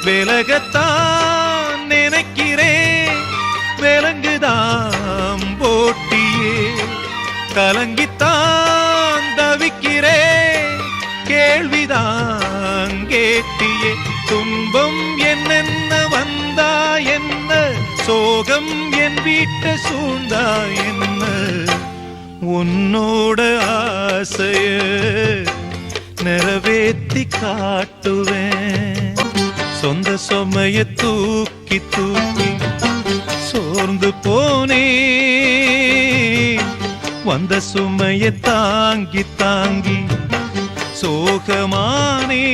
விலகத்தான் நினைக்கிறேன், விலங்குதான் போட்டியே. கலங்கித்தான் தவிக்கிறேன், கேள்விதான் கேட்டியே. துன்பம் என்னென்ன வந்தா என்ன, சோகம் என் வீட்டை சூழ்ந்தா என்ன, உன்னோட ஆசைய நிறைவேத்தி காட்டுவேன். சொந்த சுமைய தூக்கி தூக்கி சோர்ந்து போனே, வந்த சுமைய தாங்கி தாங்கி சோகமானே.